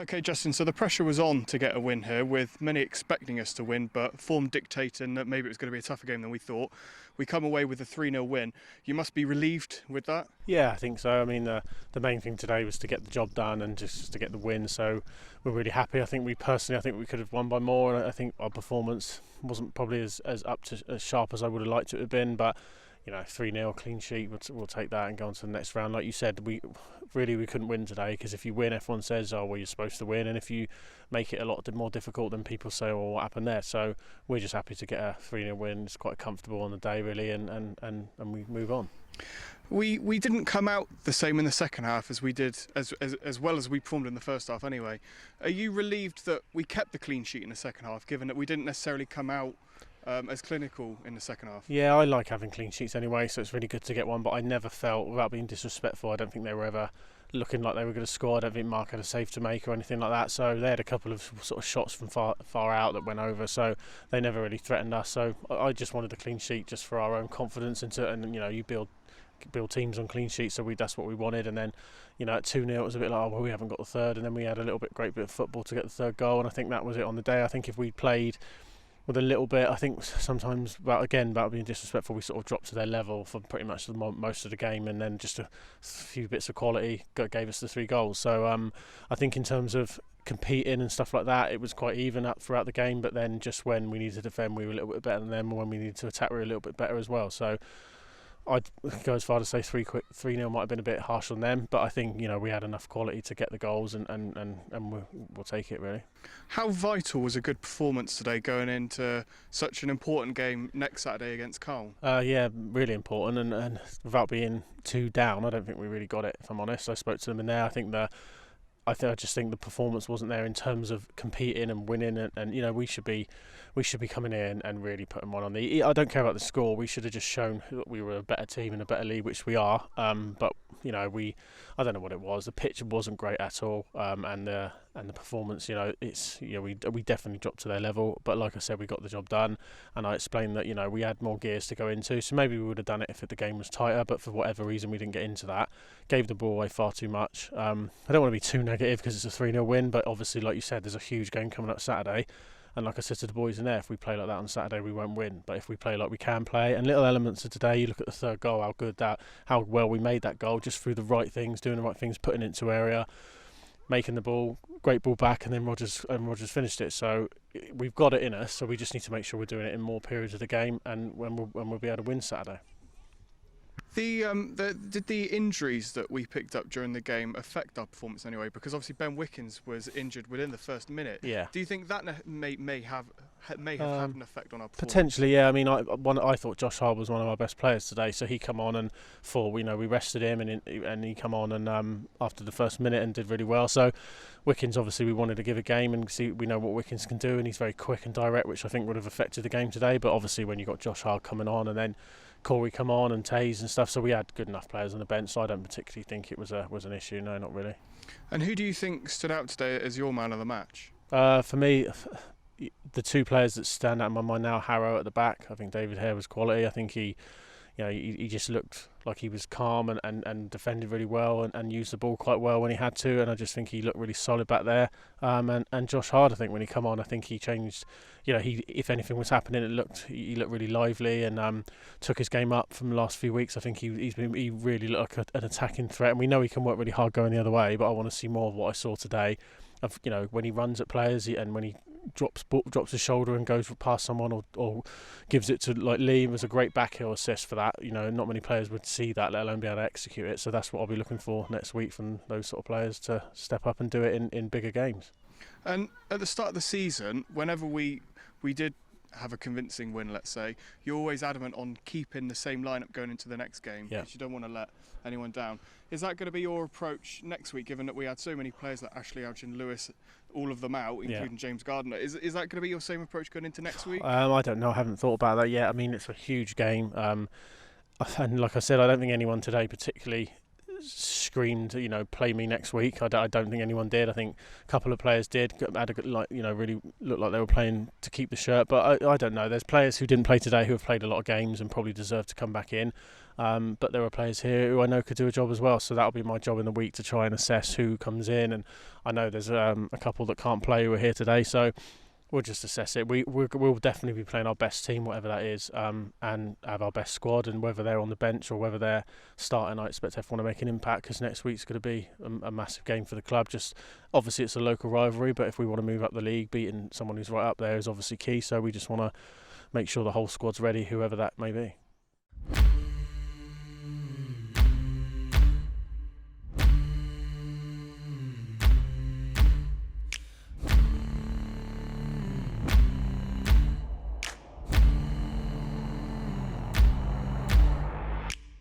Okay, Justin, so the pressure was on to get a win here, with many expecting us to win, but form dictating that maybe it was going to be a tougher game than we thought. We come away with a 3-0 win. You must be relieved with that? Yeah, I think so. I mean, the main thing today was to get the job done and just to get the win, so we're really happy. I think we could have won by more, and I think our performance wasn't probably as sharp as I would have liked it to have been, but 3-0 clean sheet, we'll take that and go on to the next round. Like you said, we couldn't win today, because if you win, everyone says, oh well, you're supposed to win, and if you make it a lot more difficult, then people say, well, what happened there? So we're just happy to get a 3-0 win. It's quite comfortable on the day, really, and we move on. We didn't come out the same in the second half as we did, as well as we performed in the first half anyway. Are you relieved that we kept the clean sheet in the second half, given that we didn't necessarily come out as clinical in the second half? Yeah, I like having clean sheets anyway, so it's really good to get one, but I never felt, without being disrespectful, I don't think they were ever looking like they were going to score. I don't think Mark had a save to make or anything like that, so they had a couple of sort of shots from far out that went over, so they never really threatened us. So I just wanted a clean sheet just for our own confidence, and you build teams on clean sheets, so that's what we wanted. And then at 2-0 it was a bit like, oh well, we haven't got the third, and then we had a great bit of football to get the third goal, and I think that was it on the day. I think if we played with a little bit, I think sometimes, about being disrespectful, we sort of dropped to their level for pretty much most of the game, and then just a few bits of quality gave us the 3 goals. So I think in terms of competing and stuff like that, it was quite even up throughout the game, but then just when we needed to defend, we were a little bit better than them, and when we needed to attack, we were a little bit better as well. So I'd go as far to say 3-0 might have been a bit harsh on them, but I think we had enough quality to get the goals, and we'll take it, really. How vital was a good performance today going into such an important game next Saturday against Carl? Yeah, really important, and without being too down, I don't think we really got it, if I'm honest. I spoke to them in there. I just think the performance wasn't there in terms of competing and winning, and we should be coming in and really putting one on the. I don't care about the score. We should have just shown that we were a better team in a better league, which we are. But I don't know what it was. The pitch wasn't great at all, and the performance. We definitely dropped to their level. But like I said, we got the job done, and I explained that we had more gears to go into. So maybe we would have done it if the game was tighter, but for whatever reason we didn't get into that. Gave the ball away far too much. I don't want to be too negative because it's a 3-0 win, but obviously, like you said, there's a huge game coming up Saturday. And like I said to the boys in there, if we play like that on Saturday, we won't win. But if we play like we can play, and little elements of today, you look at the third goal, how well we made that goal, just through the right things, doing the right things, putting it into area, making the ball, great ball back, and then Rogers finished it. So we've got it in us. So we just need to make sure we're doing it in more periods of the game, and when we'll be able to win Saturday. Did the injuries that we picked up during the game affect our performance anyway? Because obviously Ben Wickens was injured within the first minute. Yeah. Do you think that may have had an effect on our performance? Potentially, yeah. I mean, I thought Josh Hart was one of our best players today, so he come on and we rested him, and he come on and after the first minute and did really well. So Wickens, obviously, we wanted to give a game and see. We know what Wickens can do, and he's very quick and direct, which I think would have affected the game today. But obviously, when you got Josh Hart coming on and then Corey come on and Taze and stuff, so we had good enough players on the bench, so I don't particularly think it was an issue. No, not really. And who do you think stood out today as your man of the match? For me, the 2 players that stand out in my mind now, Harrow at the back. I think David Hare was quality. I think he just looked like he was calm and defended really well and used the ball quite well when he had to, and I just think he looked really solid back there. And Josh Hard, I think when he come on, I think he changed. If anything was happening, he looked really lively and took his game up from the last few weeks. I think he really looked like an attacking threat, and we know he can work really hard going the other way. But I want to see more of what I saw today, of when he runs at players and when he drops his shoulder and goes past someone or gives it to like Lee. It was a great backheel assist for that. Not many players would see that, let alone be able to execute it. So that's what I'll be looking for next week from those sort of players, to step up and do it in bigger games. And at the start of the season, whenever we did have a convincing win, let's say, you're always adamant on keeping the same lineup going into the next game, because you don't want to let anyone down. Is that going to be your approach next week, given that we had so many players like Ashley Ouch and Lewis, all of them out, including James Gardner? Is that going to be your same approach going into next week? I don't know. I haven't thought about that yet. I mean, it's a huge game. And like I said, I don't think anyone today particularly screamed, play me next week. I don't think anyone did. I think a couple of players did, had really looked like they were playing to keep the shirt. But I don't know. There's players who didn't play today who have played a lot of games and probably deserve to come back in. But there are players here who I know could do a job as well. So that'll be my job in the week to try and assess who comes in. And I know there's a couple that can't play who are here today. So we'll just assess it. We'll definitely be playing our best team, whatever that is, and have our best squad. And whether they're on the bench or whether they're starting, I expect everyone to make an impact, because next week's going to be a massive game for the club. Just obviously it's a local rivalry, but if we want to move up the league, beating someone who's right up there is obviously key. So we just want to make sure the whole squad's ready, whoever that may be.